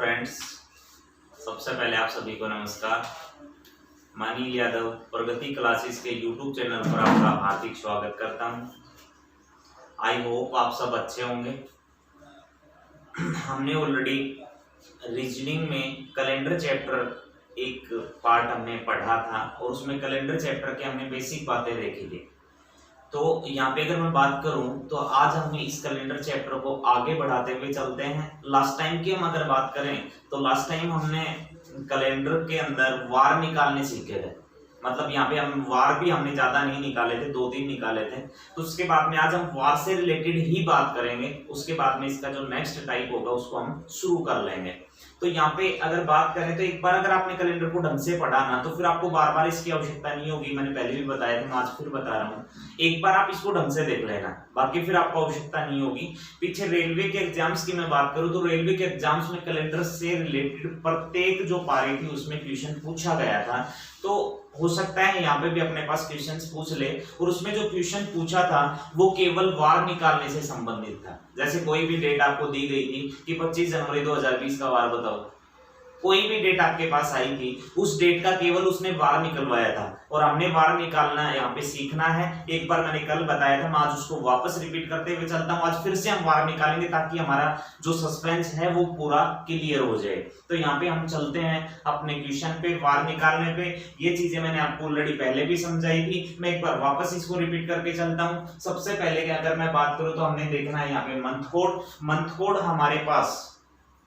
Friends, सबसे पहले आप सभी को नमस्कार। मानिल यादव प्रगति क्लासेस के यूट्यूब चैनल पर आपका हार्दिक स्वागत करता हूं। आई होप आप सब अच्छे होंगे। हमने ऑलरेडी रीजनिंग में कैलेंडर चैप्टर एक पार्ट हमने पढ़ा था और उसमें कैलेंडर चैप्टर के हमने बेसिक बातें देखी थी। तो यहाँ पे अगर मैं बात करूं तो आज हम इस कैलेंडर चैप्टर को आगे बढ़ाते हुए चलते हैं। लास्ट टाइम की हम अगर बात करें तो लास्ट टाइम हमने कैलेंडर के अंदर वार निकालने सीखे थे। मतलब यहाँ पे हम वार भी हमने ज्यादा नहीं निकाले थे, 2-3 निकाले थे। तो उसके बाद में आज हम वार से रिलेटेड ही बात करेंगे। उसके बाद में इसका जो नेक्स्ट टाइप होगा उसको हम शुरू कर लेंगे। तो यहाँ पे अगर बात करें तो एक बार अगर आपने कैलेंडर को ढंग से पढ़ा ना तो फिर आपको बार बार इसकी आवश्यकता नहीं होगी। मैंने पहले भी बताया था, मैं आज फिर बता रहा हूँ। एक बार आप इसको ढंग से देख लेना, बाकी फिर आपको आवश्यकता नहीं होगी। पीछे रेलवे के एग्जाम्स की मैं बात करूँ तो रेलवे के एग्जाम्स में कैलेंडर से रिलेटेड प्रत्येक जो पारी थी उसमें क्वेश्चन पूछा गया था। तो हो सकता है यहाँ पे भी अपने पास क्वेश्चंस पूछ ले और उसमें जो क्वेश्चन पूछा था वो केवल वार निकालने से संबंधित था। जैसे कोई भी डेट आपको दी गई थी कि 25 जनवरी 2020 का वार बताओ, कोई भी डेट आपके पास आई थी, उस डेट का केवल उसने वार निकलवाया था और हमने वार निकालना है, यहाँ पे सीखना है। एक बार मैंने कल बताया था, मैं आज उसको वापस रिपीट करते हुए चलता हूँ। आज फिर से हम वार निकालेंगे ताकि हमारा जो सस्पेंस है वो पूरा क्लियर हो जाए। तो यहाँ पे हम चलते हैं अपने क्वेश्चन पे, वार निकालने पे। ये चीजें मैंने आपको ऑलरेडी पहले भी समझाई थी, मैं एक बार वापस इसको रिपीट करके चलता हूँ। सबसे पहले अगर मैं बात करूँ तो हमने देखना है यहाँ पे मंथ कोड। मंथ कोड हमारे पास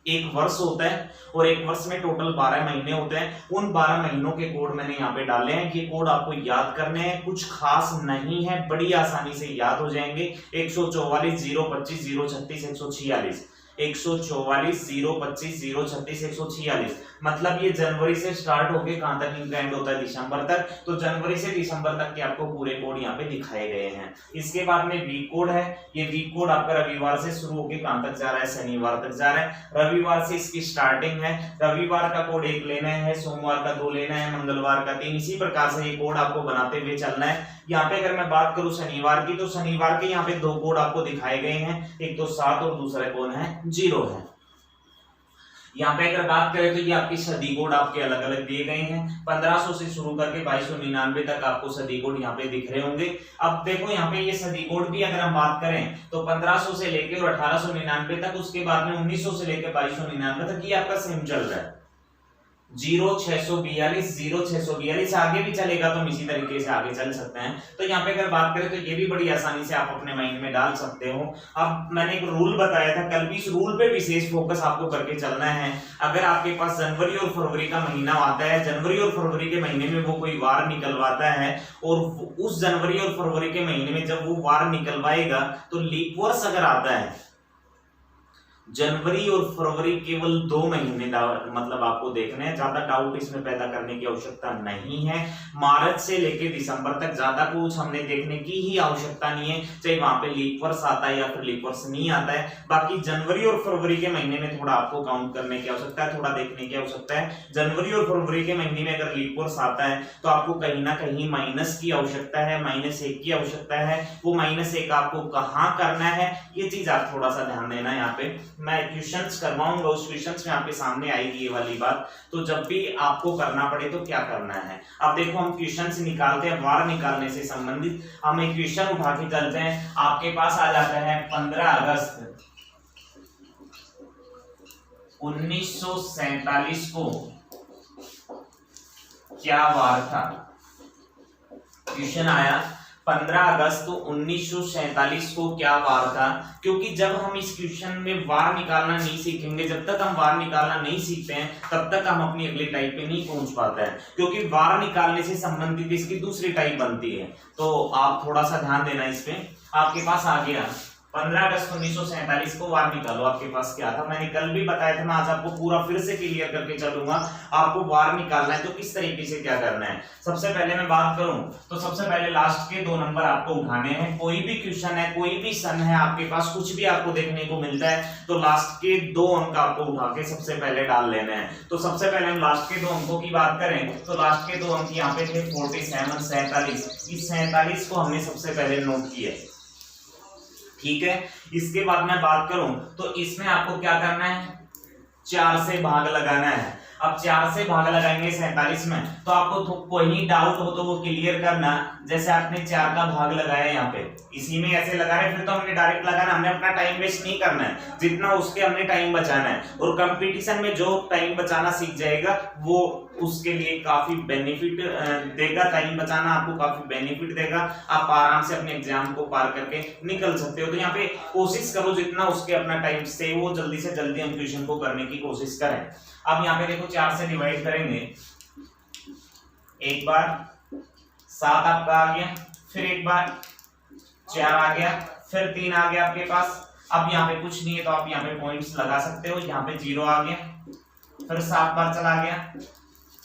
एक वर्ष होता है और एक वर्ष में टोटल 12 महीने होते हैं। उन 12 महीनों के कोड मैंने यहाँ पे डाले हैं। ये कोड आपको याद करने हैं, कुछ खास नहीं है, बड़ी आसानी से याद हो जाएंगे। 144 025 036 146, 144 025 036 146। मतलब ये जनवरी से स्टार्ट होके कहां तक एंड होता है, दिसंबर तक। तो जनवरी से दिसंबर तक के आपको पूरे कोड यहाँ पे दिखाए गए हैं। इसके बाद में वीक कोड है। ये वीक कोड आपका रविवार से शुरू होके कहां तक जा रहा है, शनिवार तक जा रहा है। रविवार से इसकी स्टार्टिंग है। रविवार का कोड 1 लेना है, सोमवार का 2 लेना है, मंगलवार का 3। इसी प्रकार से ये कोड आपको बनाते हुए चलना है। यहाँ पे अगर मैं बात करूं शनिवार की तो शनिवार के यहाँ पे 2 कोड आपको दिखाए गए हैं, एक तो 7 और दूसरा कौन है, 0 है। यहाँ पे अगर बात करें तो ये आपकी सदी कोड आपके अलग अलग दिए गए हैं। 1500 से शुरू करके 2299 तक आपको सदी कोड यहाँ पे दिख रहे होंगे। अब देखो यहाँ पे ये सदी कोड भी अगर हम बात करें तो 1500 से लेके और 1899 तक, उसके बाद में 1900 से लेकर 2299 तक ये आपका सेम चल रहा है। 0642 0642 आगे भी चलेगा तो हम इसी तरीके से आगे चल सकते हैं। तो यहाँ पे अगर बात करें तो ये भी बड़ी आसानी से आप अपने माइंड में डाल सकते हो। अब मैंने एक रूल बताया था कल भी, इस रूल पे विशेष फोकस आपको करके चलना है। अगर आपके पास जनवरी और फरवरी का महीना आता है, जनवरी और फरवरी के महीने में वो कोई वार निकलवाता है और उस जनवरी और फरवरी के महीने में जब वो वार निकलवाएगा तो लीप वर्ष अगर आता है, जनवरी और फरवरी केवल 2 महीने मतलब आपको देखना है। ज्यादा डाउट इसमें पैदा करने की आवश्यकता नहीं है। मार्च से लेके दिसंबर तक ज्यादा कुछ हमने देखने की ही आवश्यकता नहीं है, चाहे वहां पे लीप वर्ष आता है या फिर लीप वर्ष नहीं आता है। बाकी जनवरी और फरवरी के महीने में थोड़ा आपको काउंट करने की आवश्यकता है, थोड़ा देखने की आवश्यकता है। जनवरी और फरवरी के महीने में अगर लीप वर्ष आता है तो आपको कहीं ना कहीं माइनस की आवश्यकता है, -1 की आवश्यकता है। वो -1 आपको कहाँ करना है, ये चीज आप थोड़ा सा ध्यान देना। यहाँ पे मैं क्वेश्चंस करवाऊंगा, उस क्वेश्चंस में आपके सामने आएगी ये वाली बात। तो जब भी आपको करना पड़े तो क्या करना है। अब देखो हम क्वेश्चंस निकालते हैं वार निकालने से संबंधित। हम एक क्वेश्चन उठा के चलते हैं। आपके पास आ जाता है 15 अगस्त 1947 को क्या वार था। क्वेश्चन आया 15 अगस्त 1947 को क्या वार था। क्योंकि जब हम इस क्वेश्चन में वार निकालना नहीं सीखेंगे, जब तक हम वार निकालना नहीं सीखते हैं तब तक हम अपनी अगली टाइप पे नहीं पहुंच पाते हैं। क्योंकि वार निकालने से संबंधित इसकी दूसरी टाइप बनती है। तो आप थोड़ा सा ध्यान देना इस पे। आपके पास आ गया 15 अगस्त 1947 को वार निकालो। आपके पास क्या था, मैंने कल भी बताया था, मैं आज आपको पूरा फिर से क्लियर करके चलूंगा। आपको वार निकालना है तो किस तरीके से क्या करना है। सबसे पहले मैं बात करूं तो सबसे पहले लास्ट के 2 नंबर आपको उठाने हैं। कोई भी क्वेश्चन है, कोई भी सन है आपके पास, कुछ भी आपको देखने को मिलता है तो लास्ट के 2 अंक आपको उठा के सबसे पहले डाल लेने हैं। तो सबसे पहले हम लास्ट के 2 अंकों की बात करें तो लास्ट के 2 अंक यहाँ पे थे 47 47। इस 47 को हमने सबसे पहले नोट किया, ठीक है। इसके बाद मैं बात करूं तो इसमें आपको क्या करना है, 4 से भाग लगाना है। अब 4 से भाग लगाएंगे 47 में, तो आपको कोई डाउट हो तो वो क्लियर करना। जैसे आपने 4 का भाग लगाया यहाँ पे, इसी में ऐसे लगा रहे, फिर तो हमने डायरेक्ट लगाना, हमने अपना टाइम वेस्ट नहीं करना है, जितना उसके हमने टाइम बचाना है। और कंपटीशन में जो टाइम बचाना सीख जाएगा वो उसके लिए काफी बेनिफिट देगा। टाइम बचाना आपको काफी बेनिफिट देगा, आप आराम से अपने एग्जाम को पार करके निकल सकते हो। तो यहाँ पे कोशिश करो जितना उसके अपना टाइम सेव हो, जल्दी से जल्दी हम क्वेश्चन को करने की कोशिश करें। अब यहाँ पे देखो 4 से डिवाइड करेंगे, एक बार 7 आपका आ गया, फिर एक बार 4 आ गया, फिर 3 आ गया आपके पास। अब यहाँ पे कुछ नहीं है तो आप यहाँ पे पॉइंट्स लगा सकते हो। यहाँ पे 0 आ गया, फिर 7 बार चला गया,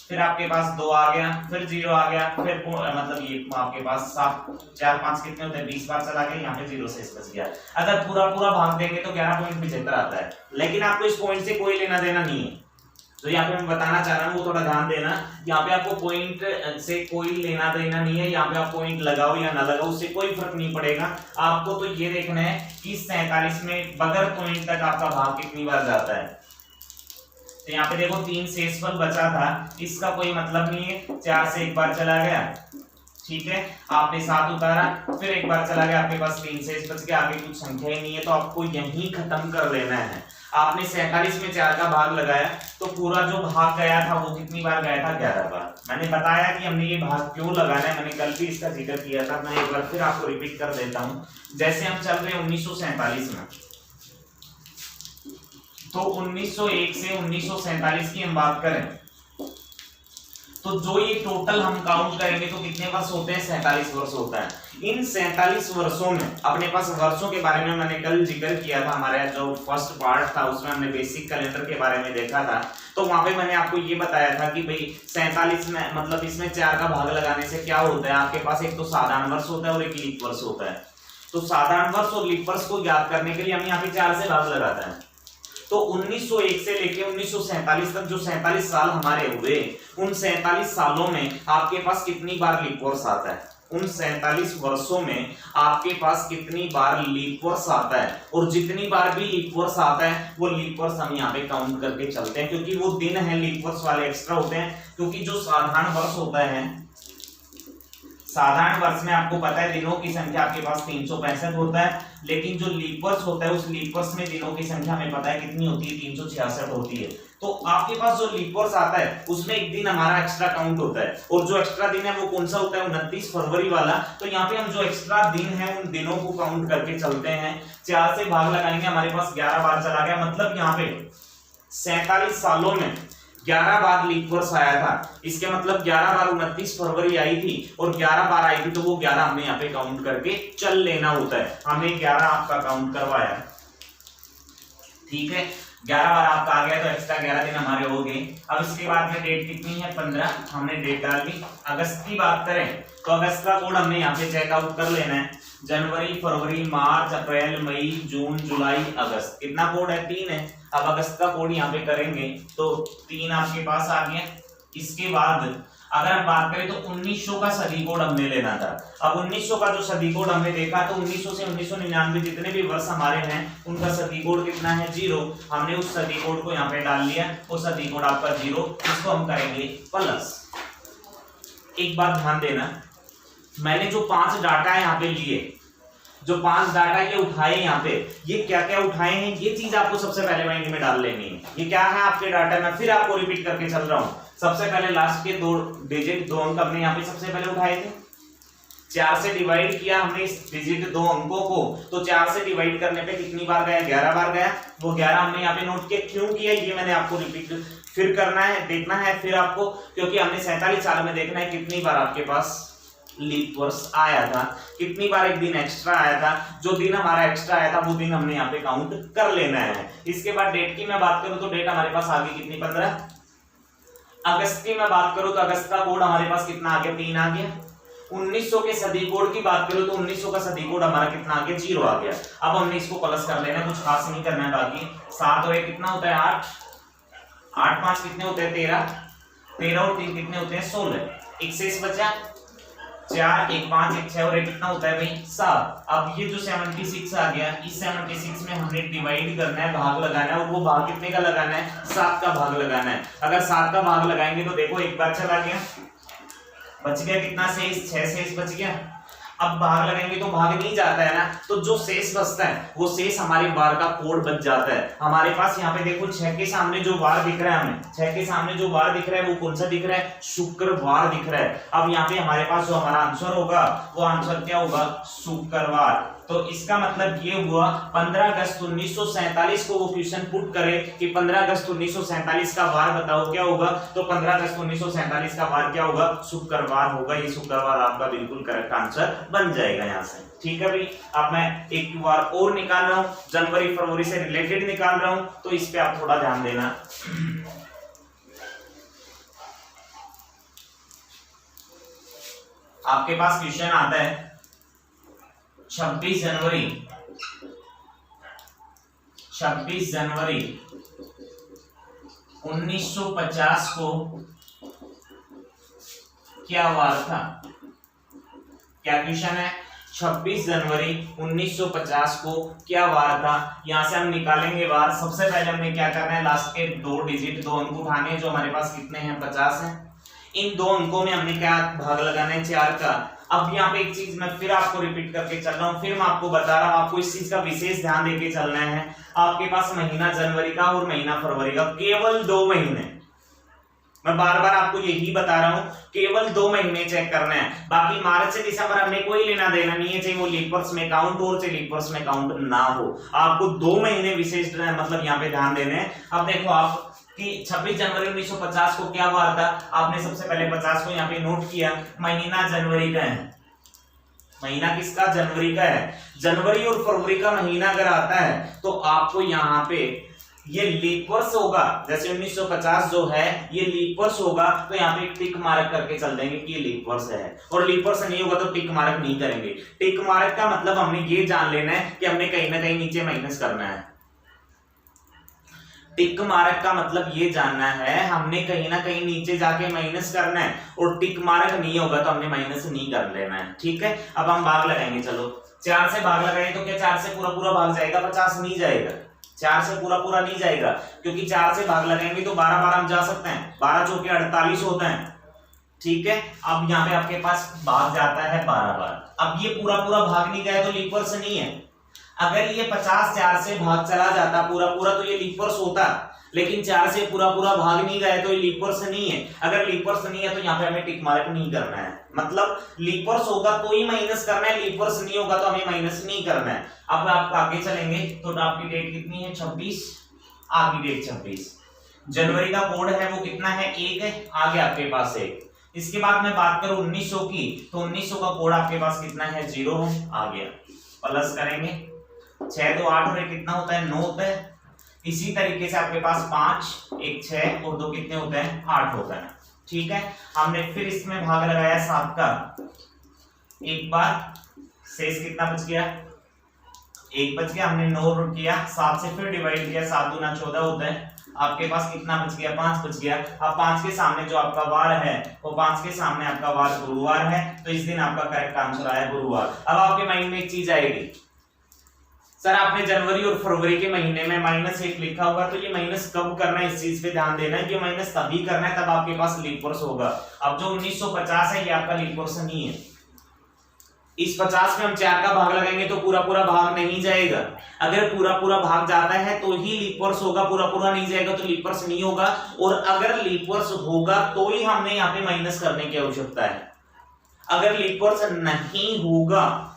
फिर आपके पास 2 आ गया, फिर 0 आ गया, फिर मतलब ये आपके पास 7 4 5 कितने होते हैं 20 बार चला गया, यहाँ पे 0 से बच गया। अगर पूरा पूरा भाग देंगे तो 11.75 आता है, लेकिन आपको इस पॉइंट से कोई लेना देना नहीं है। तो यहाँ पे मैं बताना चाह रहा हूँ वो थोड़ा ध्यान देना, यहाँ पे आपको पॉइंट से कोई लेना देना नहीं है। यहाँ पे आप पॉइंट लगाओ या ना लगाओ उससे कोई फर्क नहीं पड़ेगा। आपको तो ये देखना है कि 47 में बगैर पॉइंट तक आपका भाग कितनी बार जाता है। तो यहाँ पे देखो 3 शेषफल बचा था, इसका कोई मतलब नहीं है। 4 से एक बार चला गया, ठीक है, आपने 7 उतारा, फिर एक बार चला गया, आपके पास 3 शेष बच गया, आगे कुछ संख्या ही नहीं है, तो आपको यही खत्म कर लेना है। आपने 47 में 4 का भाग लगाया तो पूरा जो भाग गया था वो कितनी बार गया था 11 बार। मैंने बताया कि हमने ये भाग क्यों लगाना है, मैंने कल भी इसका जिक्र किया था, मैं एक बार फिर आपको रिपीट कर देता हूं। जैसे हम चल रहे 1947 में, तो 1901 से 1947 की हम बात करें तो जो ये टोटल हम काउंट करेंगे तो कितने वर्ष होते हैं 47 वर्ष होता है। इन 47 वर्षों में अपने पास वर्षों के बारे में मैंने कल जिक्र किया था, हमारा जो फर्स्ट पार्ट था उसमें हमने बेसिक कैलेंडर के बारे में देखा था। तो वहां पे मैंने आपको ये बताया था कि भाई 47 में मतलब इसमें 4 का भाग लगाने से क्या होता है, आपके पास एक तो साधारण वर्ष होता है और एक लीप वर्ष होता है। तो साधारण वर्ष और लीप वर्ष को ज्ञात करने के लिए हम यहाँ पे 4 से भाग लगाते हैं। तो 1901 से लेके 1947 तक जो 47 साल हमारे हुए, उन 47 सालों में आपके पास कितनी बार लीप वर्ष आता है, उन 47 वर्षों में आपके पास कितनी बार लीप वर्ष आता है। और जितनी बार भी लीप वर्ष आता है वो लीप वर्ष हम यहाँ पे काउंट करके चलते हैं, क्योंकि वो दिन है लीप वर्ष वाले एक्स्ट्रा होते हैं। क्योंकि जो साधारण वर्ष होता है, साधारण वर्ष में आपको पता है दिनों की संख्या आपके पास 365 होता है, लेकिन जो लीप वर्ष होता है उस लीप वर्ष में दिनों की संख्या हमें पता है कितनी होती है, 366 होती है। तो आपके पास जो लीप वर्ष आता है उसमें एक दिन हमारा एक्स्ट्रा काउंट होता है, और जो एक्स्ट्रा दिन है वो कौन सा होता है, 29 फरवरी वाला। तो यहाँ पे हम जो एक्स्ट्रा दिन है उन दिनों को काउंट करके चलते हैं। 4 से भाग लगाएंगे, हमारे पास 11 बार चला गया, मतलब यहाँ पे 47 सालों में 11 बार लीप वर्ष आया था। इसके मतलब 11 बार 29 फरवरी आई थी और 11 बार आई थी, तो वो 11 हमने यहाँ पे काउंट करके चल लेना होता है। हमने 11 आपका काउंट करवाया, ठीक है, 11 बार आपका आ गया तो एक्स्ट्रा 11 दिन हमारे हो गए। अब इसके बाद में डेट कितनी है 15, हमने डेट डाल दी। अगस्त की बात करें तो अगस्त का कोड हमने यहाँ पे चेकआउट कर लेना है। जनवरी, फरवरी, मार्च, अप्रैल, मई, जून, जुलाई, अगस्त, कितना कोड है 3 है। अब अगस्त का कोड यहाँ पे करेंगे तो 3 आपके पास आ गया। इसके बाद अगर हम बात करें तो 1900 का सदी कोड हमने लेना था। अब 1900 का जो सदी कोड हमने देखा तो 1900 से 1999 जितने भी वर्ष हमारे हैं उनका सदी कोड कितना है 0। हमने उस सदी कोड को यहाँ पे डाल लिया, वो सदी कोड आपका 0, इसको हम करेंगे प्लस। एक बात ध्यान देना, मैंने जो 5 डाटा यहाँ पे लिए, जो 5 डाटा ये उठाए यहाँ पे, ये क्या क्या उठाए हैं ये चीज आपको सबसे पहले माइंड में डाल लेनी है। ये क्या है आपके डाटा, मैं फिर आपको रिपीट करके चल रहा हूँ। सबसे पहले लास्ट के 2 डिजिट 2 अंक हमने यहाँ पे सबसे पहले उठाए थे। 4 से डिवाइड किया हमने इस डिजिट 2 अंकों को, तो 4 से डिवाइड करने पे कितनी बार गया 11 बार गया। वो 11 हमने यहाँ पे नोट किया, क्यों किया ये मैंने आपको रिपीट फिर करना है, देखना है फिर आपको, क्योंकि हमने 47 साल में देखना है कितनी बार आपके पास लीप वर्ष आया था, कितनी बार एक दिन एक्स्ट्रा आया था। जो दिन हमारा एक्स्ट्रा आया था वो दिन हमने यहाँ पे काउंट कर लेना है। इसके बाद डेट की मैं बात करूं तो डेट हमारे पास आ गई कितनी 15। अगस्त की मैं बात करूं तो अगस्त का कोड हमारे पास कितना आ गया 3 आ गया। 1900 के सदी कोड की बात करूं तो 1900 का सदी कोड हमारा कितना आ गया 0 आ गया। अब हमने इसको प्लस कर लेना, कुछ खास नहीं करना है। बाकी 7 और 1 कितना होता है 8, 8 5 कितने होते हैं 13, 13 और 3 कितने होते हैं 16, एक शेष बचा 4 1 5 1 6 और ये कितना होता है भाई 7। अब ये जो 76 आ गया, इस 76 में हमने डिवाइड करना है, भाग लगाना है, और वो भाग कितने का लगाना है 7 का भाग लगाना है। अगर 7 का भाग लगाएंगे तो देखो एक बार चला गया, बच गया कितना शेष 6 शेष बच गया। अब भाग लगाएंगे तो भाग नहीं जाता है ना, तो जो शेष बचता है वो शेष हमारे वार का कोड बच जाता है। हमारे पास यहाँ पे देखो 6 के सामने जो वार दिख रहा है, हमें 6 के सामने जो वार दिख रहा है वो कौन सा दिख रहा है, शुक्रवार दिख रहा है। अब यहाँ पे हमारे पास जो हमारा आंसर होगा वो आंसर क्या होगा, शुक्रवार। तो इसका मतलब ये हुआ 15 अगस्त 1947 को वो क्वेश्चन पुट करे कि 15 अगस्त 1947 का वार बताओ क्या होगा, तो 15 अगस्त 1947 का वार क्या होगा, शुक्रवार होगा। ये शुक्रवार आपका बिल्कुल करेक्ट आंसर बन जाएगा यहाँ से। ठीक है भाई, अब मैं एक वार और निकाल रहा हूँ, जनवरी फरवरी से रिलेटेड निकाल रहा हूँ, तो इस पे आप थोड़ा ध्यान देना। आपके पास क्वेश्चन आता है 26 जनवरी 1950 को क्या वार था। क्या क्वेश्चन है, 26 जनवरी 1950 को क्या वार था। यहां से हम निकालेंगे वार। सबसे पहले हमने क्या करना है, लास्ट के 2 डिजिट 2 अंक उठाने हैं, जो हमारे पास कितने हैं 50 हैं। इन 2 अंकों में हमने क्या भाग लगाना है 4 का। अब यहाँ पे एक चीज मैं फिर आपको रिपीट करके चल रहा हूँ, फिर मैं आपको बता रहा हूँ, आपको इस चीज का विशेष ध्यान देके चलना है। आपके पास महीना जनवरी का और महीना फरवरी का, केवल 2 महीने, मैं बार बार आपको यही बता रहा हूँ, केवल 2 महीने चेक करना है। बाकी मार्च से दिसंबर हमने कोई लेना देना नहीं है, चाहे वो लीप वर्ष में काउंट हो चाहे लीप वर्ष में काउंट ना हो। आपको 2 महीने विशेष मतलब यहाँ पे ध्यान देने हैं। अब देखो आप कि 26 जनवरी 1950 को क्या वार था, आपने सबसे पहले 50 को यहाँ पे नोट किया, महीना जनवरी का है। महीना किसका, जनवरी का है। जनवरी और फरवरी का महीना अगर आता है तो आपको यहाँ पे ये लीप वर्ष होगा, जैसे 1950 जो है ये लीप वर्ष होगा, तो यहाँ पे टिक मार्क करके चल देंगे कि ये लीप वर्ष है। और लीप वर्ष नहीं होगा तो टिक मार्क नहीं करेंगे। टिक मार्क का मतलब हमने ये जान लेना है कि हमने कहीं ना कहीं नीचे माइनस करना है। टिक मार्क का मतलब ये जानना है हमने कहीं ना कहीं नीचे जाके माइनस करना है, और टिक मार्क नहीं होगा तो हमने माइनस नहीं कर लेना है। ठीक है, अब हम भाग लगाएंगे। चलो 4 से भाग लगाएंगे तो क्या 4 से पूरा पूरा भाग जाएगा, 50 नहीं जाएगा। 4 से पूरा पूरा नहीं जाएगा, क्योंकि 4 से भाग लगाएंगे तो 12 बार हम जा सकते हैं, 12 चौके 48 होते हैं। ठीक है, अब यहाँ पे आपके पास भाग जाता है 12 बार। अब ये पूरा पूरा भाग नहीं गया तो लीप वर्ष नहीं है। अगर ये 50 4 से भाग चला जाता पूरा पूरा तो ये लीप वर्ष होता, लेकिन 4 से पूरा पूरा भाग नहीं गया तो ये लीप वर्ष नहीं है। अगर लीप वर्ष नहीं है तो यहाँ पे हमें टिक मार्क नहीं करना है, मतलब लीप वर्ष होगा तो ही माइनस करना है, लीप वर्ष नहीं होगा तो हमें माइनस नहीं करना है। अब आप आगे चलेंगे तो आपकी डेट कितनी है 26, आगे डेट 26। जनवरी का कोड है वो कितना है 1 है, आगे आपके पास 1। इसके बाद मैं बात करूं 1900 की, तो 1900 का कोड आपके पास कितना है 0 है, आ गया। प्लस करेंगे 6 2 8 और 1 कितना होता है 9 होता है। इसी तरीके से आपके पास 5 1 6 और 2 कितने होते हैं 8 होता है। ठीक है, हमने फिर इसमें भाग लगाया 7 का, एक बार शेष कितना बच गया 1 बच गया। हमने 9 किया, 7 से फिर डिवाइड किया, 7 दूना 14 होता है। आपके पास कितना बच गया 5 बच गया। अब 5 के सामने जो आपका वार है वो 5 के सामने आपका वार गुरुवार है, तो इस दिन आपका करेक्ट आंसर आया गुरुवार। अब आपके माइंड में एक चीज आएगी, सर आपने जनवरी और फरवरी के महीने में -1 लिखा होगा, तो ये माइनस कब करना है इस चीज पे ध्यान देना है। ये माइनस तभी करना है तब आपके पास लीप वर्ष होगा। अब जो 1950 है ये आपका लीप वर्ष नहीं है। इस 50 में हम 4 का भाग लगाएंगे तो पूरा पूरा भाग नहीं जाएगा। अगर पूरा पूरा भाग जाता है तो ही लीप वर्ष होगा, पूरा पूरा नहीं जाएगा तो लीप वर्ष नहीं होगा। और अगर लीप वर्ष होगा तो ही हमने यहाँ पे माइनस करने की आवश्यकता है। अगर लीप वर्ष नहीं होगा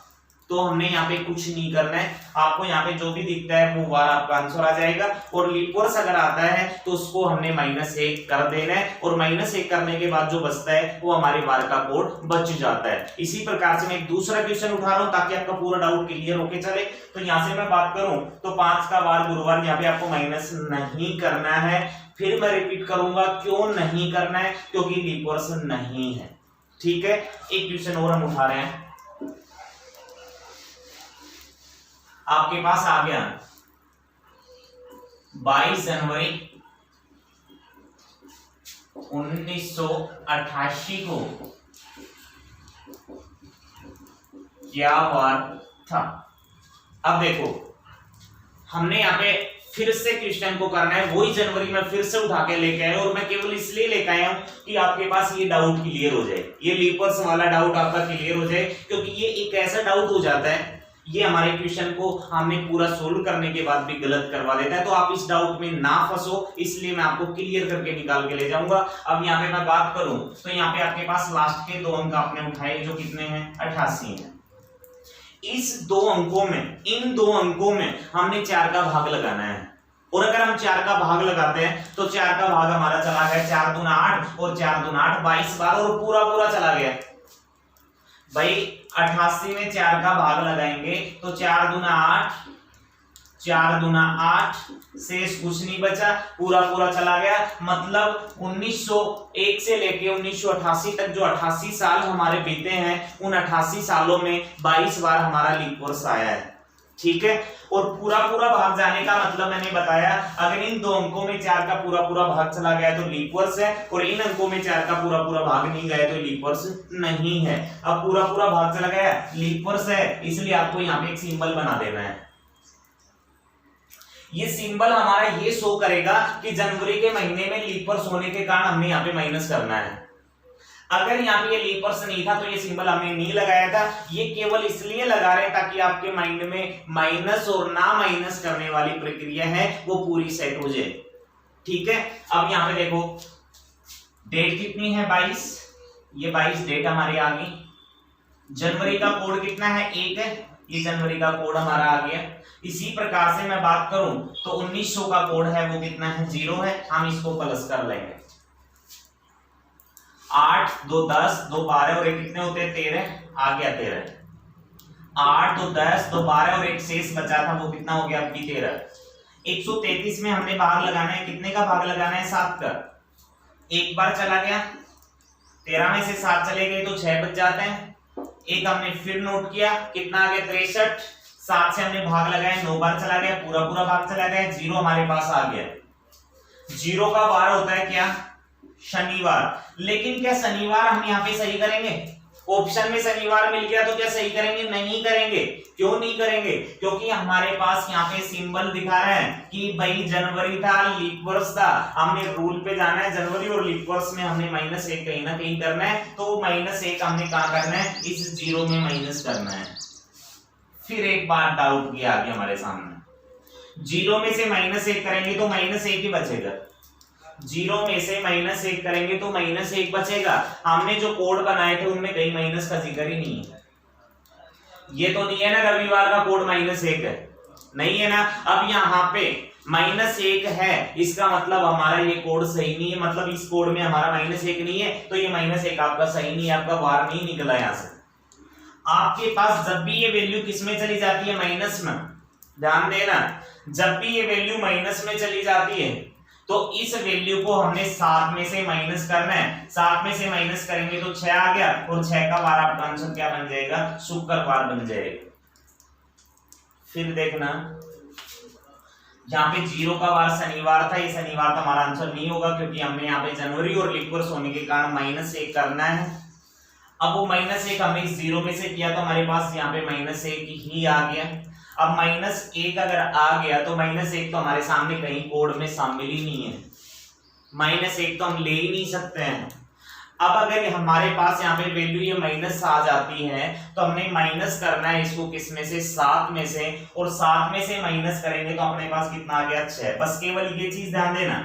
तो हमने यहाँ पे कुछ नहीं करना है। आपको यहाँ पे जो भी दिखता है वो वार आपका आंसर आ जाएगा। और लीप वर्ष अगर आता है तो उसको हमने -1 कर देना है, और -1 करने के बाद जो बचता है वो हमारे वार का कोड बच जाता है। इसी प्रकार से मैं एक दूसरा क्वेश्चन उठा रहा हूँ ताकि आपका पूरा डाउट क्लियर होके चले। तो यहाँ से मैं बात करूं तो 5 का वार गुरुवार, यहाँ पे आपको माइनस नहीं करना है। फिर मैं रिपीट करूंगा क्यों नहीं करना है, क्योंकि लीप वर्ष नहीं है। ठीक है, एक क्वेश्चन और हम उठा रहे हैं। आपके पास आ गया 22 जनवरी 1988 को क्या वार था। अब देखो हमने यहाँ पे फिर से क्वेश्चन को करना है, वही जनवरी में फिर से उठा के लेके आए और मैं केवल इसलिए लेके आया हूं कि आपके पास ये डाउट क्लियर हो जाए, ये लीपर्स वाला डाउट आपका क्लियर हो जाए, क्योंकि ये एक ऐसा डाउट हो जाता है ये हमारे क्वेश्चन को हमने पूरा सोल्व करने के बाद भी गलत करवा देता है। तो आप इस डाउट में ना फंसो, इसलिए मैं आपको क्लियर करके निकाल के ले जाऊंगा। अब यहाँ पे मैं बात करूं तो यहाँ पे आपके पास लास्ट के 2 अंक आपने उठाए जो कितने हैं 88 हैं। इस 2 अंकों में, इन 2 अंकों में हमने 4 का भाग लगाना है, और अगर हम 4 का भाग लगाते हैं तो 4 का भाग हमारा चला गया 4 दूना 8 और 4 दूना 8 22 बार और पूरा चला गया भाई। 88 में 4 का भाग लगाएंगे तो 4 दूना 8 शेष कुछ नहीं बचा, पूरा चला गया। मतलब 1901 से लेके 1988 तक जो 88 साल हमारे बीते हैं, उन 88 सालों में 22 बार हमारा लीप वर्ष आया है, ठीक है। और पूरा भाग जाने का मतलब मैंने बताया, अगर इन 2 अंकों में 4 का पूरा भाग चला गया तो लीप वर्ष है, और इन अंकों में 4 का पूरा भाग नहीं गया तो लीप वर्ष नहीं है। अब पूरा भाग चला गया, लीप वर्ष है, इसलिए आपको यहाँ पे एक सिंबल बना देना है। ये सिंबल हमारा ये शो करेगा कि जनवरी के महीने में लीप वर्ष होने के कारण हमने यहाँ पे माइनस करना है। अगर यहाँ पे ये लीप वर्ष नहीं था तो ये सिंबल हमने नहीं लगाया था, ये केवल इसलिए लगा रहे हैं ताकि आपके माइंड में माइनस और ना माइनस करने वाली प्रक्रिया है वो पूरी सेट हो जाए, ठीक है। अब यहाँ पे देखो डेट कितनी है 22, ये 22 डेट हमारी आ गई। जनवरी का कोड कितना है 1 है, ये जनवरी का कोड हमारा आ गया। इसी प्रकार से मैं बात करूं तो 1900 का कोड है वो कितना है 0 है, हम इसको प्लस कर लेंगे। 8 2 10 2 12 और 1 कितने होते हैं 13, आ गया 13। 8 2 10 2 12 और 1 शेष बचा था वो कितना हो गया आपकी 13। 133 में हमने भाग लगाना है, कितने का भाग लगाना है 7 का। एक बार चला गया, 13 में से 7 चले गए तो 6 बच जाते हैं। एक हमने फिर नोट किया, कितना आ गया 63, 7 से हमने भाग लगाया, 9 बार चला गया, पूरा भाग चला गया, 0 हमारे पास आ गया। 0 का वार होता है क्या शनिवार, लेकिन क्या शनिवार हम यहाँ पे सही करेंगे? ऑप्शन में शनिवार मिल गया तो क्या सही करेंगे? नहीं करेंगे। क्यों नहीं करेंगे? क्योंकि हमारे पास यहाँ पे सिंबल दिखा रहा है कि भाई जनवरी था, लीप वर्ष था, हमने रूल पे जाना है। जनवरी और लीप वर्ष में हमने -1 कहीं ना कहीं करना है, तो -1 हमने कहाँ करना है? इस 0 में माइनस करना है। फिर एक बार डाउट किया आगे हमारे सामने, 0 में से -1 करेंगे तो -1 ही बचेगा। 0 में से -1 करेंगे तो -1 बचेगा। हमने जो कोड बनाए थे उनमें कहीं माइनस का जिक्र ही नहीं है। ये तो नहीं है ना रविवार का कोड -1 है, नहीं है ना। अब यहाँ पे -1 है, इसका मतलब हमारा ये कोड सही नहीं है, मतलब इस कोड में हमारा -1 नहीं है, तो ये -1 आपका सही नहीं है, आपका वार नहीं निकला यहाँ से। आपके पास जब भी ये वैल्यू किस में चली जाती है? माइनस में। ध्यान देना, जब भी ये वैल्यू माइनस में चली जाती है तो इस वैल्यू को हमने 7 में से माइनस करना है। 7 में से माइनस करेंगे तो 6 आ गया, और 6 का वार आपका आंसर क्या बन जाएगा? शुक्रवार बन जाएगा। फिर देखना यहाँ पे 0 का वार शनिवार था, ये शनिवार तो हमारा आंसर नहीं होगा, क्योंकि हमने यहाँ पे जनवरी और लीप वर्ष होने के कारण -1 करना है। अब वो -1 हमने इस 0 में से किया तो हमारे पास यहाँ पे -1 ही आ गया। अब -1 अगर आ गया तो -1 तो हमारे सामने कहीं कोड में शामिल ही नहीं है, -1 तो हम ले ही नहीं सकते हैं। अब अगर हमारे पास यहाँ पे वैल्यू ये माइनस आ जाती है तो हमने माइनस करना है इसको किस में से? 7 में से, और 7 में से माइनस करेंगे तो अपने पास कितना आ गया? 6। बस केवल ये चीज ध्यान देना,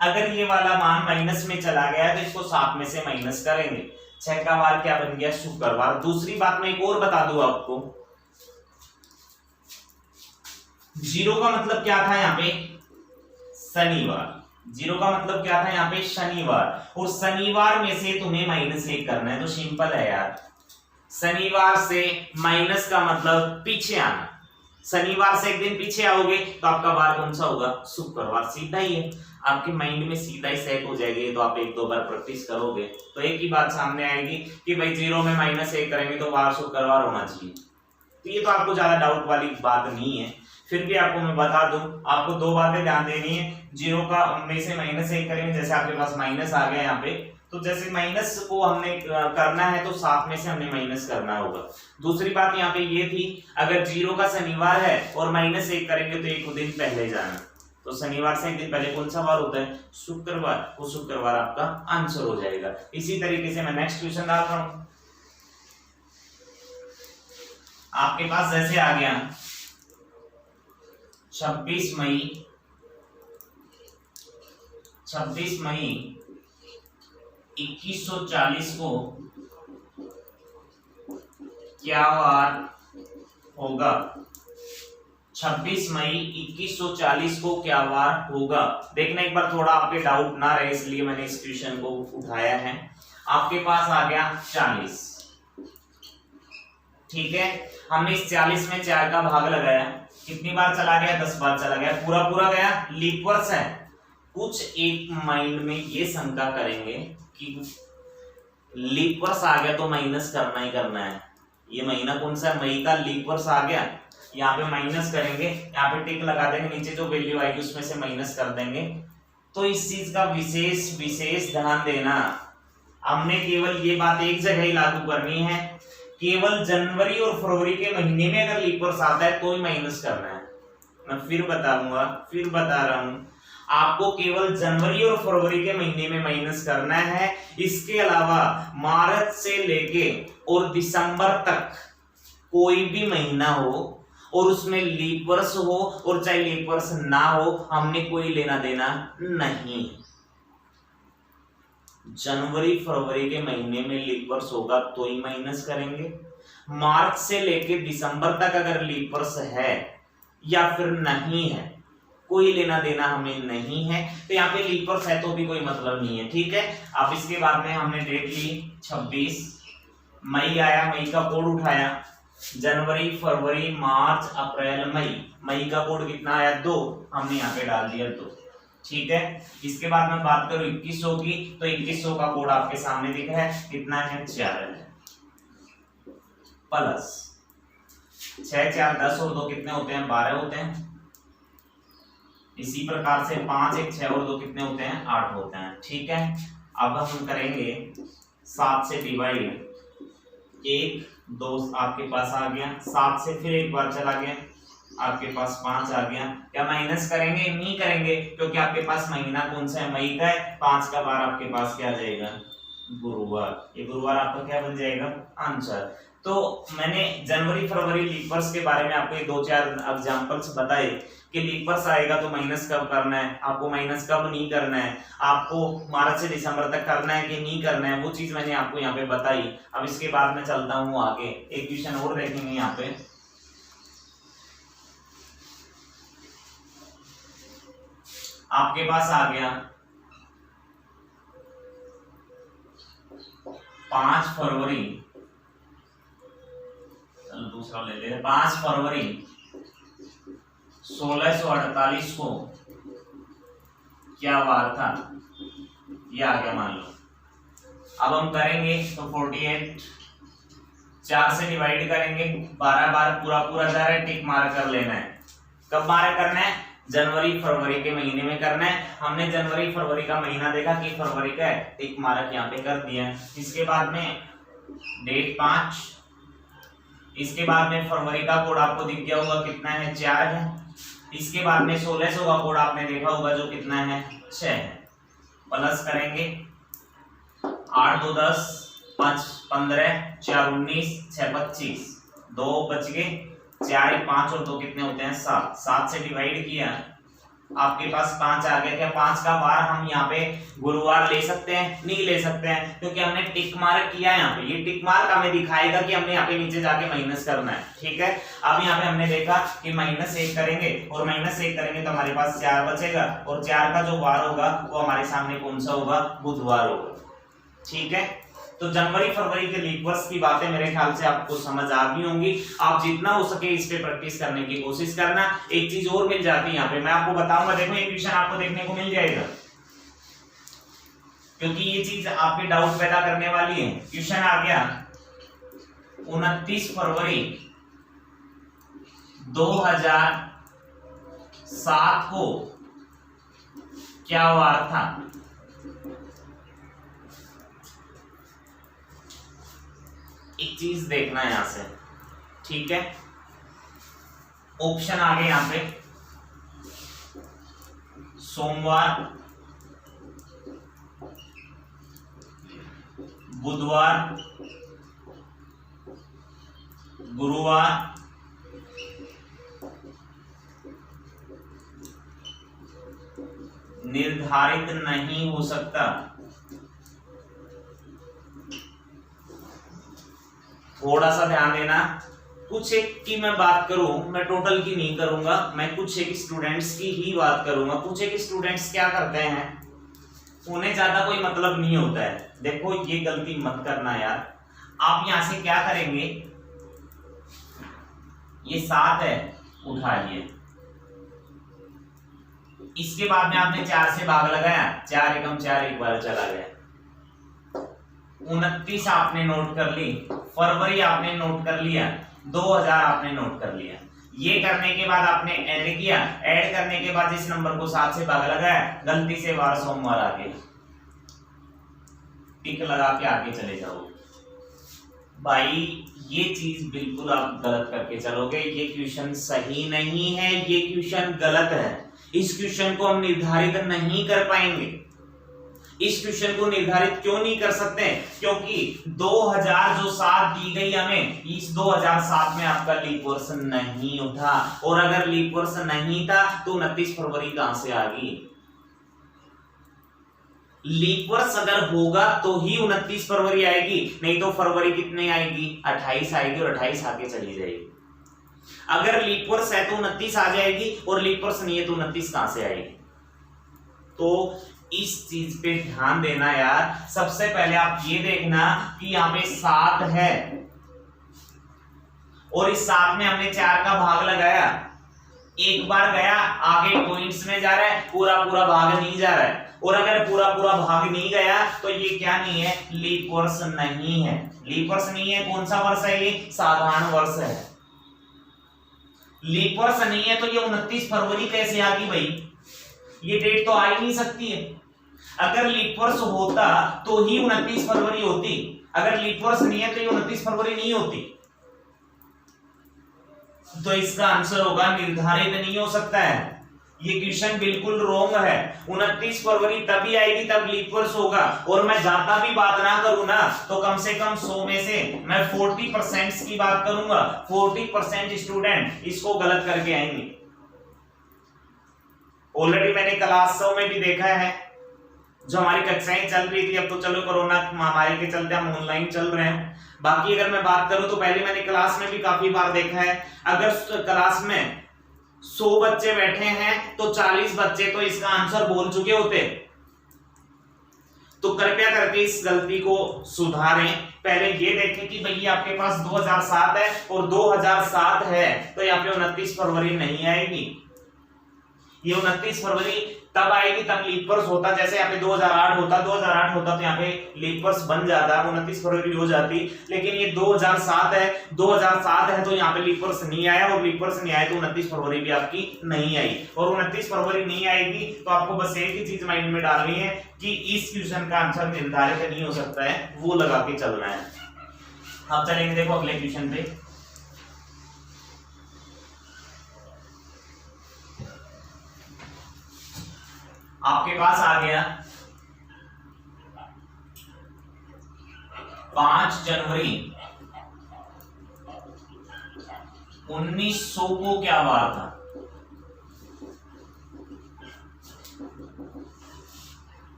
अगर ये वाला मान माइनस में चला गया तो इसको 7 में से माइनस करेंगे। 6 का वार क्या बन गया? शुक्रवार। दूसरी बात मैं एक और बता दूं आपको, 0 का मतलब क्या था यहाँ पे? शनिवार। 0 का मतलब क्या था यहाँ पे? शनिवार। और शनिवार में से तुम्हें -1 करना है, तो सिंपल है यार, शनिवार से माइनस का मतलब पीछे आना। शनिवार से एक दिन पीछे आओगे तो आपका वार कौन सा होगा? शुक्रवार। सीधा ही है, आपके माइंड में सीधा ही सेट हो जाएगी। तो आप 1-2 बार प्रैक्टिस करोगे तो एक ही बात सामने आएगी कि भाई 0 में -1 करेंगे तो वार शुक्रवार होना चाहिए। तो ये तो आपको ज्यादा डाउट वाली बात नहीं है। फिर भी आपको मैं बता दूं, आपको 2 बातें ध्यान देनी है। 0 का में से -1 करेंगे, जैसे आपके पास माइनस आ गया यहाँ पे, तो जैसे माइनस को हमने करना है तो साथ में से हमने माइनस करना होगा। दूसरी बात यहाँ पे ये थी, अगर 0 का शनिवार है और -1 करेंगे तो एक दिन पहले जाना, तो शनिवार से एक दिन पहले कौन सा वार होता है? शुक्रवार। वो शुक्रवार आपका आंसर हो जाएगा। इसी तरीके से मैं नेक्स्ट क्वेश्चन डाल रहा हूं आपके पास। जैसे आ गया 26 मई 2140 को क्या वार होगा? 26 मई 2140 को क्या वार होगा? देखना एक बार, थोड़ा आपके डाउट ना रहे इसलिए मैंने इस क्वेश्चन को उठाया है। आपके पास आ गया 40, ठीक है। हमने इस 40 में 4 का भाग लगाया, कितनी बार चला गया? 10 बार चला गया, पूरा पूरा गया। लीप वर्ष है। कुछ एक माइंड में ये शंका करेंगे कि लीप वर्ष आ गया तो माइनस करना ही करना है। ये महीना कौन सा है? मई का लीप वर्ष आ गया, यहाँ पे माइनस करेंगे, यहाँ पे टिक लगा देंगे, नीचे जो वैल्यू आएगी उसमें से माइनस कर देंगे। तो इस चीज का विशेष ध्यान देना। हमने केवल ये बात एक जगह ही लागू करनी है, केवल जनवरी और फरवरी के महीने में अगर लीप वर्ष आता है तो ही माइनस करना है। मैं फिर बता रहा हूं, आपको केवल जनवरी और फरवरी के महीने में माइनस करना है। इसके अलावा मार्च से लेके और दिसंबर तक कोई भी महीना हो और उसमें लीप वर्ष हो और चाहे लीप वर्ष ना हो, हमने कोई लेना देना नहीं। जनवरी फरवरी के महीने में लीप वर्ष होगा तो ही माइनस करेंगे। मार्च से लेके दिसंबर तक अगर लीप वर्ष है या फिर नहीं है, कोई लेना देना हमें नहीं है। तो यहाँ पे लीप वर्ष है तो भी कोई मतलब नहीं है, ठीक है। अब इसके बाद में हमने डेट ली 26 मई आया, मई का कोड उठाया, जनवरी फरवरी मार्च अप्रैल मई का कोड कितना आया? 2, हमने यहाँ पे डाल दिया 2, ठीक है। इसके बाद में बात करूं 2100 की, तो 2100 का कोड आपके सामने दिख रहा है, कितना है? 4 है, प्लस 6 4 10 और 2 कितने होते हैं? 12 होते हैं। इसी प्रकार से 5 1 6 और 2 कितने होते हैं? 8 होते हैं, ठीक है। अब हम करेंगे 7 से डिवाइड, 1 2 आपके पास आ गया, 7 से फिर एक बार चला गया, आपके पास 5 आ गया। क्या माइनस करेंगे? नहीं करेंगे, क्योंकि आपके पास महीना कौन सा है? मई का है। 5 का बार आपके पास क्या आ जाएगा? गुरुवार। ये गुरुवार आपका क्या बन जाएगा? आंसर। तो मैंने जनवरी फरवरी लीप वर्ष के बारे में आपको 2-4 एग्जांपल्स बताए कि लीप वर्ष आएगा तो माइनस कब करना है, आपको माइनस कब नहीं करना है, आपको मार्च से दिसंबर तक करना है कि नहीं करना है, वो चीज मैंने आपको यहाँ पे बताई। अब इसके बाद में चलता हूँ आगे, एक क्वेश्चन और देखेंगे यहाँ पे। आपके पास आ गया 5 फरवरी, दूसरा ले ले, 5 फरवरी 1648 को क्या वार था? ये आ गया मान लो। अब हम करेंगे तो 48 4 से डिवाइड करेंगे, 12 बार पूरा पूरा जा रहा है, टिक मार कर लेना है। कब मार करना है? जनवरी फरवरी के महीने में करना है। हमने जनवरी फरवरी का महीना देखा कि फरवरी का है, टिक मारक यहाँ पे कर दिया। इसके बाद में डेट 5, इसके बाद में फरवरी का कोड आपको दिख गया होगा, कितना है? 4 है। इसके बाद में 1600 का कोड आपने देखा होगा जो कितना है? 6 है। प्लस करेंगे 8 2 10 5 15 4 19 6 25, 2 बच गए, 4 1 5 और 2 कितने होते हैं? 7। 7 से डिवाइड किया, आपके पास 5 आ गया। क्या 5 का बार हम यहाँ पे गुरुवार ले सकते हैं? नहीं ले सकते हैं, क्योंकि हमने टिक मार्क किया है यहाँ पे। ये टिक मार्क हमें दिखाएगा कि हमने यहाँ पे नीचे जाके माइनस करना है, ठीक है। अब यहाँ पे हमने देखा कि -1 करेंगे और -1 करेंगे तो हमारे पास 4 बचेगा, और 4 का जो वार होगा वो हमारे सामने कौन सा होगा? बुधवार होगा, ठीक है। तो जनवरी फरवरी के लीप वर्ष की बातें मेरे ख्याल से आपको समझ आ गई होंगी। आप जितना हो सके इस पे प्रैक्टिस करने की कोशिश करना। एक चीज और मिल जाती है यहाँ पे, मैं आपको बताऊंगा, देखो एक क्वेश्चन आपको देखने को मिल जाएगा, क्योंकि ये चीज आपके डाउट पैदा करने वाली है। क्वेश्चन आ गया 29 फरवरी 2007 को क्या वार था? एक चीज देखना है यहां से, ठीक है। ऑप्शन आ गए यहां पे सोमवार, बुधवार, गुरुवार, निर्धारित नहीं हो सकता। थोड़ा सा ध्यान देना, कुछ एक की मैं बात करूं, मैं टोटल की नहीं करूंगा, मैं कुछ एक स्टूडेंट्स की ही बात करूंगा। कुछ एक स्टूडेंट्स क्या करते हैं, उन्हें ज्यादा कोई मतलब नहीं होता है। देखो ये गलती मत करना यार। आप यहां से क्या करेंगे, ये 7 है, उठाइए, इसके बाद में आपने 4 से भाग लगाया, 4 एकम 4, एक बार चला गया। 29 आपने नोट कर ली, फरवरी आपने नोट कर लिया, 2000 आपने नोट कर लिया। ये करने के बाद आपने ऐड किया, ऐड करने के बाद इस नंबर को 7 से भाग लगाया, गलती से बार सोमवार आ गया, टिक लगा के आगे चले जाओगे। भाई ये चीज बिल्कुल आप गलत करके चलोगे, ये क्वेश्चन सही नहीं है, ये क्वेश्चन गलत है। इस क्वेश्चन को हम निर्धारित नहीं कर पाएंगे। इस क्वेश्चन को निर्धारित क्यों नहीं कर सकते, क्योंकि 2000 जो 7 दी गई हमें, इस 2007 में आपका लीप वर्ष नहीं उठा, और अगर लीप वर्ष नहीं था तो 29 फरवरी कहां से आ गई। लीप वर्ष अगर होगा तो ही 29 फरवरी आएगी, नहीं तो फरवरी कितने आएगी, 28 आएगी, और 28 आगे चली जाएगी। अगर लीप वर्ष है तो 29 आ जाएगी, और लीप वर्ष नहीं है तो 29 कहां से आएगी। तो इस चीज पे ध्यान देना यार। सबसे पहले आप ये देखना कि यहाँ पे 7 है, और इस 7 में हमने 4 का भाग लगाया, एक बार गया, आगे पॉइंट्स में जा रहा है, पूरा पूरा भाग नहीं जा रहा है। और अगर पूरा पूरा भाग नहीं गया तो ये क्या नहीं है, लीप वर्ष नहीं है। लीप वर्ष नहीं है, कौन सा वर्ष है, ये साधारण वर्ष है। लीप वर्ष नहीं है तो ये 29 फरवरी कैसे आ गई भाई, ये डेट तो आ ही नहीं सकती है। अगर लीप वर्ष होता तो ही 29 फरवरी होती, अगर लीप वर्ष नहीं है तो ये 29 फरवरी नहीं होती। तो इसका आंसर होगा निर्धारित नहीं हो सकता है। ये क्वेश्चन बिल्कुल रॉन्ग है। 29 फरवरी तभी आएगी तब लीप वर्ष होगा। और मैं ज्यादा भी बात ना करूं ना तो कम से कम 100 में से मैं 40% की बात करूंगा। 40% स्टूडेंट इसको गलत करके आएंगे। ऑलरेडी मैंने क्लास 100 में भी देखा है, जो हमारी कक्षाएं चल रही थी, अब तो चलो कोरोना महामारी के चलते हम ऑनलाइन चल रहे हैं। बाकी अगर मैं बात करूं तो पहले मैंने क्लास में भी काफी बार देखा है, अगर क्लास में 100 बच्चे बैठे हैं तो 40 बच्चे तो इसका आंसर बोल चुके होते। तो कृपया करके इस गलती को सुधारें। पहले ये देखें कि भैया आपके पास 2007 है और 2007 है तो यहाँ पे 29 फरवरी नहीं आएगी। ये 29 फरवरी तब आएगी तब लीप वर्ष होता, जैसे यहाँ पे 2008 होता तो यहाँ पे लीप वर्ष बन जाता, 29 फरवरी हो जाती। लेकिन ये 2007 है तो यहाँ पे लीप वर्ष नहीं आया, और लीप वर्ष नहीं आया तो 29 फरवरी भी आपकी नहीं आई। और 29 फरवरी नहीं आएगी तो आपको बस एक ही चीज माइंड में डालनी है कि इस क्वेश्चन का आंसर निर्धारित नहीं हो सकता है, वो लगा के चलना है। अब चलेंगे देखो अगले क्वेश्चन पे। आपके पास आ गया 5 जनवरी 1900 को क्या वार था।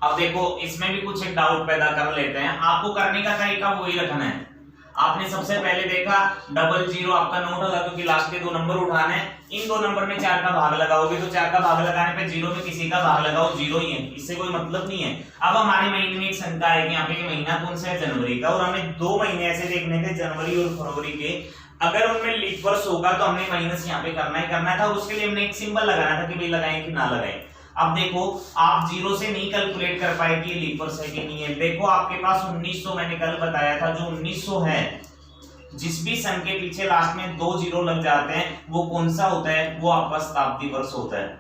अब देखो इसमें भी कुछ एक डाउट पैदा कर लेते हैं। आपको करने का तरीका वही रखना है। आपने सबसे पहले देखा 00 आपका नोट होगा क्योंकि लास्ट के 2 नंबर उठाने हैं। इन 2 नंबर में 4 का भाग लगाओगे तो 4 का भाग लगाने पे 0 में किसी का भाग लगाओ, 0 ही है, इससे कोई मतलब नहीं है। अब हमारे महीने में एक शंका है कि यहाँ पे महीना कौन सा है, जनवरी का, और हमें 2 महीने ऐसे देखने थे जनवरी और फरवरी के। अगर उनमें लीप वर्ष होगा तो हमने माइनस यहाँ पे करना ही करना था। उसके लिए हमने एक सिंबल लगाना था कि भाई लगाएं कि ना लगाएं। अब देखो आप 0 से नहीं कैलकुलेट कर पाए कि लीप वर्ष है कि नहीं है। देखो आपके पास 1900 मैंने कल बताया था, जो 1900 है जिस भी सन के पीछे लास्ट में 2 0 लग जाते हैं वो कौन सा होता है, वो आपका शताब्दी वर्ष होता है।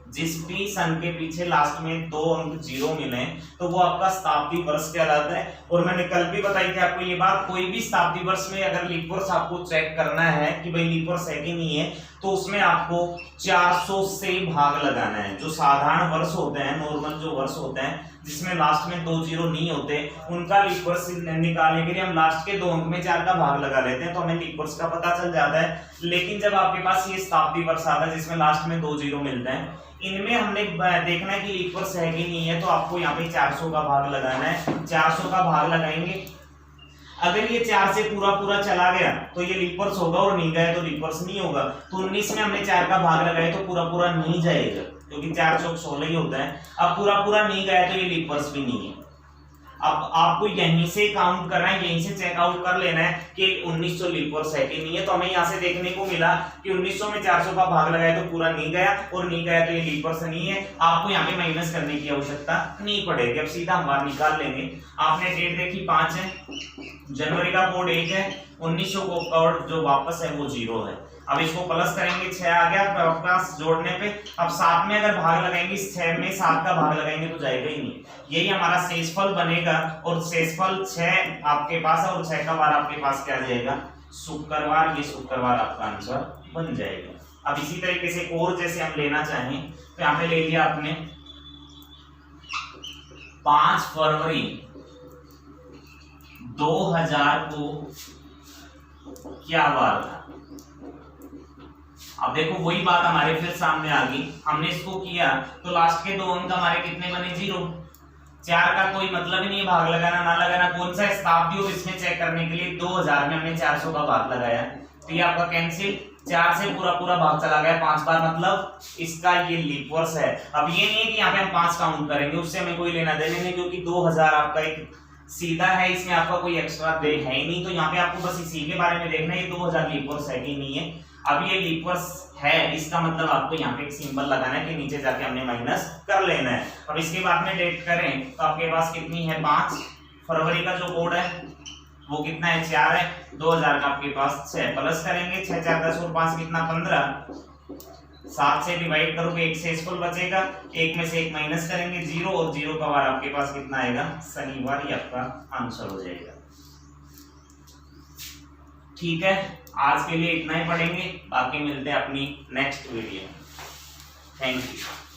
जिस भी सन के पीछे लास्ट में 2 अंक 0 मिले तो वो आपका शताब्दी वर्ष कहलाता है। और मैंने कल भी बताई थी आपको ये बात, कोई भी शताब्दी वर्ष में अगर लीप वर्ष आपको चेक करना है कि भाई लीप वर्ष है कि नहीं है, तो उसमें आपको 400 से भाग लगाना है। जो साधारण वर्ष होते हैं, नॉर्मल जो वर्ष होते हैं जिसमें लास्ट में 2 0 नहीं होते, उनका लीप वर्ष निकालने के लिए हम लास्ट के 2 अंक में 4 का भाग लगा लेते हैं, तो हमें लीप वर्ष का पता चल जाता है। लेकिन जब आपके पास ये शताब्दी वर्ष आता है जिसमें लास्ट में 2 0 मिलते हैं, इनमें हमने देखना है कि लीप वर्ष है कि नहीं है, तो आपको यहाँ पे 400 का भाग लगाना है। 400 का भाग लगाएंगे, अगर ये 4 से पूरा पूरा चला गया तो ये लीप वर्ष होगा, और नहीं गया तो लीप वर्ष नहीं होगा। तो 19 में हमने 4 का भाग लगाया तो पूरा पूरा नहीं जाएगा, क्योंकि 4 चौक 16 ही होता है। अब पूरा पूरा नहीं गया तो ये लीप वर्ष भी नहीं है। अब आपको यहीं से काउंट करना है, यहीं से चेकआउट कर लेना है कि 1900 लीप वर्ष है कि नहीं है। तो हमें यहाँ से देखने को मिला कि 1900 में 400 का भाग लगाया तो पूरा नहीं गया, और नहीं गया तो ये लीप वर्ष नहीं है। आपको यहाँ पे माइनस करने की आवश्यकता नहीं पड़ेगी, अब सीधा हम बाहर निकाल लेंगे। आपने डेट देखी 5 है, जनवरी का कोड 1 है, 1900 को कोड जो वापस है वो 0 है। अब इसको प्लस करेंगे, 6 आ गया प्लस जोड़ने पे। अब 7 में अगर भाग लगाएंगे, 6 में 7 का भाग लगाएंगे तो जाएगा ही नहीं, यही हमारा शेषफल बनेगा। और शेषफल 6 आपके पास है, और 6 का बार आपके पास क्या जाएगा, शुक्रवार। ये शुक्रवार आपका आंसर बन जाएगा। अब इसी तरीके से और जैसे हम लेना चाहें तो यहाँ पे ले लिया आपने 5 फरवरी 2000 को क्या वार था। अब देखो वही बात हमारे फिर सामने आ गई, हमने इसको किया तो लास्ट के 2 अंक हमारे कितने बने, 0। 4 का कोई मतलब ही नहीं है भाग लगाना ना लगाना, कौन सा शताब्दी और इसमें चेक करने के लिए 2000 में हमने 400 का भाग लगाया, तो ये आपका कैंसिल। 4 से पूरा पूरा भाग चला गया 5 बार, मतलब इसका ये लीप वर्ष है। अब ये नहीं है कि यहाँ पे हम 5 काउंट करेंगे, उससे हमें कोई लेना देना नहीं, क्योंकि 2000 आपका एक सीधा है, इसमें आपका कोई एक्स्ट्रा डे है ही नहीं। तो यहाँ पे आपको बस इसी के बारे में देखना है 2000 लीप वर्ष है कि नहीं है। अब ये लीप वर्ष है, इसका मतलब आपको यहाँ पे एक सिंबल लगाना है कि नीचे जाके हमने माइनस कर लेना है। अब इसके बाद में डेट करें तो आपके पास कितनी है, 5 फरवरी का जो कोड है वो कितना है, 4 है। 2000 का आपके पास 6 प्लस करेंगे, 6 4 10 और 5 कितना, 15। 7 से डिवाइड करोगे, एक शेषफल बचेगा, 1 में से 1 माइनस करेंगे, 0, और 0 का बार आपके पास कितना आएगा, शनिवार। ये आपका आंसर हो जाएगा। ठीक है, आज के लिए इतना ही पढ़ेंगे, बाकी मिलते हैं अपनी नेक्स्ट वीडियो में। Thank you.